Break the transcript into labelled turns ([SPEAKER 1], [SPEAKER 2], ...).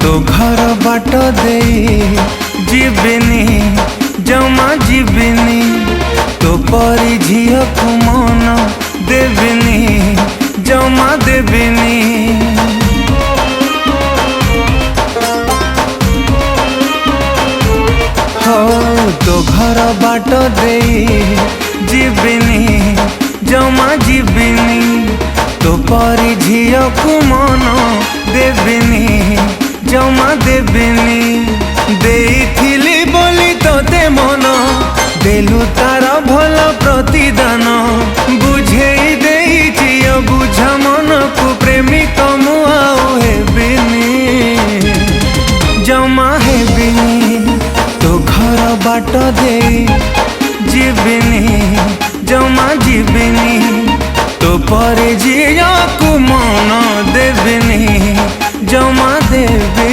[SPEAKER 1] तो घर बाट दे जीविनी जमा जीविनी तो परी झिया को मन देविनी जमा देविनी। हो तो घर बाट दे जीविनी जमा जीविनी तो परी झिया को मन देविनी जमा देविनी। देइथिली बोली तोते मन देलु तार भल प्रतिदान बुझेई देइछि बुझ मन को प्रेमिक मु आउ हेबिनी जमा हेबिनी। तो घर बाट दे जीविनी जमा जीविनी तो परे झिया को मन देविनी जमा देविनी।